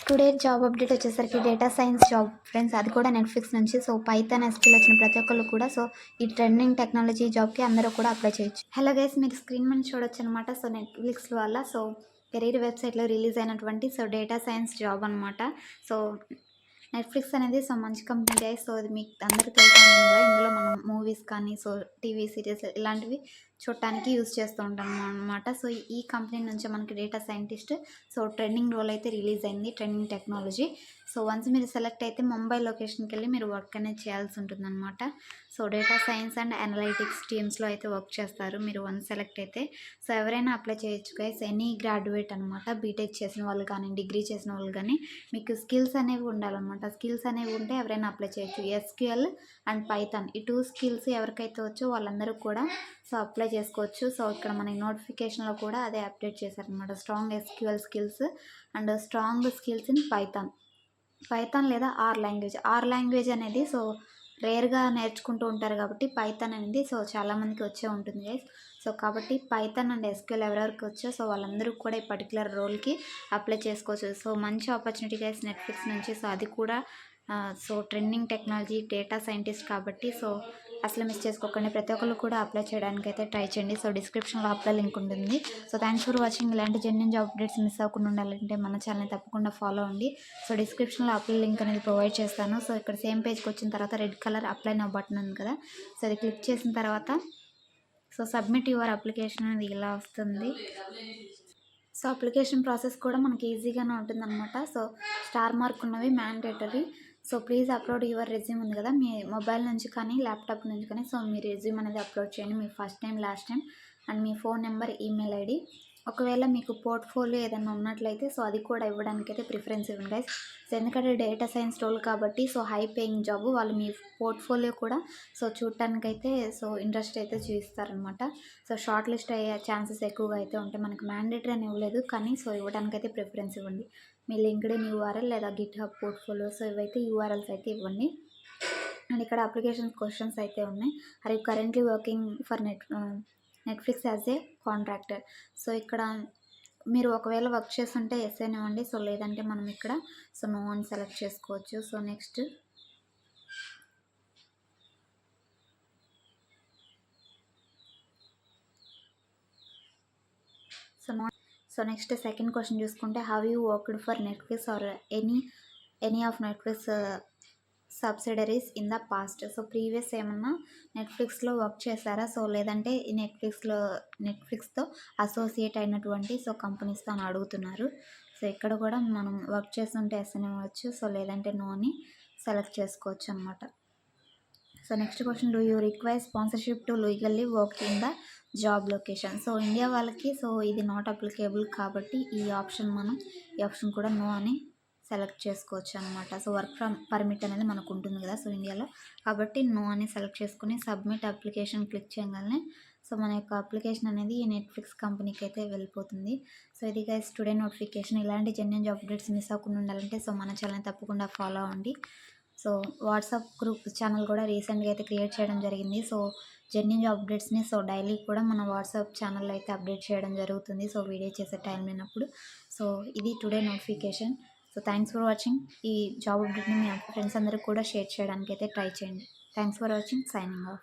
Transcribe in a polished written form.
Today job update వచ్చేసరికి data science job friends, అది కూడా నెట్ఫ్లిక్స్ నుంచి. సో పైథాన్ ఎస్క్యూఎల్ వచ్చిన ప్రతి ఒక్కళ్ళు కూడా సో ఈ ట్రెండింగ్ టెక్నాలజీ జాబ్కి అందరూ కూడా అప్లై చేయొచ్చు. హలో గైస్, మీరు స్క్రీన్ మీద చూడొచ్చు అనమాట. సో నెట్ఫ్లిక్స్ వల్ల సో కెరీర్ వెబ్సైట్లో రిలీజ్ అయినటువంటి సో డేటా సైన్స్ జాబ్ అనమాట. సో నెట్ఫ్లిక్స్ అనేది సో మంచి కంపెనీ గైస్. సో అది మీకు అందరికీ తెలుసు కదా. ఇందులో మనం మూవీస్ కానీ సో టీవీ సీరియల్స్ ఇలాంటివి చూడటానికి యూజ్ చేస్తూ ఉంటాం అనమాట. సో ఈ కంపెనీ నుంచి మనకి data scientist so trending role అయితే రిలీజ్ అయింది, ట్రెండింగ్ టెక్నాలజీ. సో వన్స్ మీరు సెలెక్ట్ అయితే ముంబై లొకేషన్కి వెళ్ళి మీరు వర్క్ అనేది చేయాల్సి ఉంటుంది అనమాట. So data science and analytics టీమ్స్లో అయితే వర్క్ చేస్తారు మీరు వన్స్ సెలెక్ట్ అయితే. సో ఎవరైనా అప్లై చేయొచ్చు గైస్, ఎనీ గ్రాడ్యుయేట్ అనమాట. బీటెక్ చేసిన వాళ్ళు కానీ డిగ్రీ చేసిన వాళ్ళు కానీ మీకు స్కిల్స్ అనేవి ఉండాలన్నమాట. స్కిల్స్ అనేవి ఉంటే ఎవరైనా అప్లై చేయొచ్చు. ఎస్క్యూఎల్ అండ్ పైథాన్ ఈ 2 స్కిల్స్ ఎవరికైతే వచ్చో వాళ్ళందరూ కూడా సో అప్లై చేసుకోవచ్చు. సో ఇక్కడ మనకి నోటిఫికేషన్లో కూడా అదే అప్డేట్ చేశారనమాట. Strong SQL skills and strong skills in Python లేదా ఆర్ లాంగ్వేజ్ అనేది సో రేర్గా నేర్చుకుంటూ ఉంటారు కాబట్టి పైథాన్ అనేది సో చాలామందికి వచ్చే ఉంటుంది గైస్. సో కాబట్టి పైథాన్ అండ్ ఎస్క్యూఎల్ ఎవరెవరికి వచ్చో సో వాళ్ళందరూ కూడా ఈ పర్టికులర్ రోల్కి అప్లై చేసుకోవచ్చు. సో మంచి ఆపర్చునిటీ గైస్ నెట్ఫ్లిక్స్ నుంచి. సో అది కూడా so trending technology data scientist కాబట్టి సో అసలు మిస్ చేసుకోకండి. ప్రతి ఒక్కరు కూడా అప్లై చేయడానికి అయితే ట్రై చేయండి. సో డిస్క్రిప్షన్లో అప్లై లింక్ ఉంటుంది. So thanks for watching. ఇలాంటి జెన్యున్ జాబ్ అప్డేట్స్ మిస్ అవ్వకుండా ఉండాలంటే మన ఛానల్ని తప్పకుండా ఫాలో అవ్వండి. సో డిస్క్రిప్షన్లో అప్లై లింక్ అనేది ప్రొవైడ్ చేస్తాను. సో ఇక్కడ సేమ్ పేజ్కి వచ్చిన తర్వాత red colour apply now button ఉంది కదా, సో అది క్లిక్ చేసిన తర్వాత సో సబ్మిట్ యువర్ అప్లికేషన్ అనేది ఇలా వస్తుంది. సో అప్లికేషన్ ప్రాసెస్ కూడా మనకి ఈజీగానే ఉంటుందన్నమాట. సో స్టార్ మార్క్ ఉన్నవి mandatory. So please upload your resume ఉంది కదా, మీ మొబైల్ నుంచి కానీ ల్యాప్టాప్ నుంచి కానీ సో మీ రెజ్యూమ్ అనేది అప్లోడ్ చేయండి. మీ first time last time and మీ ఫోన్ నెంబర్ ఈమెయిల్ ఐడి. ఒకవేళ మీకు పోర్ట్ఫోలియో ఏదైనా ఉన్నట్లయితే సో అది కూడా ఇవ్వడానికి అయితే ప్రిఫరెన్స్ ఇవ్వండి గైస్. సో ఎందుకంటే డేటా సైన్స్ రోల్ కాబట్టి సో హై పేయింగ్ జాబ్, వాళ్ళు మీ పోర్ట్ఫోలియో కూడా సో చూడటానికైతే సో ఇంట్రెస్ట్ అయితే చూపిస్తారనమాట. సో షార్ట్ లిస్ట్ అయ్యే ఛాన్సెస్ ఎక్కువగా అయితే ఉంటాయి. మనకి మ్యాండేటరీ అని ఇవ్వలేదు కానీ సో ఇవ్వడానికైతే ప్రిఫరెన్స్ ఇవ్వండి. మీ లింక్డ్ఇన్ యూఆర్ఎల్ లేదా గిట్హబ్ పోర్ట్ఫోలియో సో ఇవైతే యూఆర్ఎల్స్ అయితే ఇవ్వండి. అండ్ ఇక్కడ అప్లికేషన్ క్వశ్చన్స్ అయితే ఉన్నాయి. Are you currently working for Netflix as a contractor. So ఇక్కడ మీరు ఒకవేళ వర్క్ చేస్తుంటే ఎస్ అని ఇవ్వండి. సో లేదంటే మనం ఇక్కడ సో నో అని సెలెక్ట్ చేసుకోవచ్చు. So next so next second question చూసుకుంటే how you worked for Netflix or any of Netflix subsidiaries in the past. So previous ఏమన్నా నెట్ఫ్లిక్స్లో వర్క్ చేశారా, సో లేదంటే ఈ నెట్ఫ్లిక్స్తో అసోసియేట్ అయినటువంటి సో కంపెనీస్తో అని అడుగుతున్నారు. సో ఇక్కడ కూడా మనం వర్క్ చేస్తుంటే ఎస్ అని ఇవ్వచ్చు. సో లేదంటే నో అని సెలెక్ట్ చేసుకోవచ్చు అనమాట. So next question, do you require sponsorship to legally work in the job location. So India వాళ్ళకి సో ఇది నాట్ అప్లికేబుల్ కాబట్టి ఈ ఆప్షన్ కూడా నో అని సెలెక్ట్ చేసుకోవచ్చు అనమాట. సో వర్క్ ఫ్రమ్ పర్మిట్ అనేది మనకు ఉంటుంది కదా సో ఇండియాలో, కాబట్టి నో అని సెలెక్ట్ చేసుకుని సబ్మిట్ అప్లికేషన్ క్లిక్ చేయగానే సో మన యొక్క అప్లికేషన్ అనేది ఈ నెట్ఫ్లిక్స్ కంపెనీకి అయితే వెళ్ళిపోతుంది. సో ఇది గైస్ టుడే నోటిఫికేషన్. ఇలాంటి జెన్యున్ జాబ్ అప్డేట్స్ మిస్ అవ్వకుండా ఉండాలంటే సో మన ఛానల్ని తప్పకుండా ఫాలో అవ్వండి. సో వాట్సాప్ గ్రూప్ ఛానల్ కూడా రీసెంట్గా అయితే క్రియేట్ చేయడం జరిగింది. సో జెన్యున్ జాబ్ అప్డేట్స్ని సో డైలీ కూడా మన వాట్సాప్ ఛానల్లో అయితే అప్డేట్ చేయడం జరుగుతుంది. సో వీడియో చేసే టైం లేనప్పుడు. సో ఇది today notification. So thanks for watching. ఈ జాబ్ అప్డేట్ని మీ ఫ్రెండ్స్ అందరూ కూడా షేర్ చేయడానికి అయితే ట్రై చేయండి. Thanks for watching. Signing of.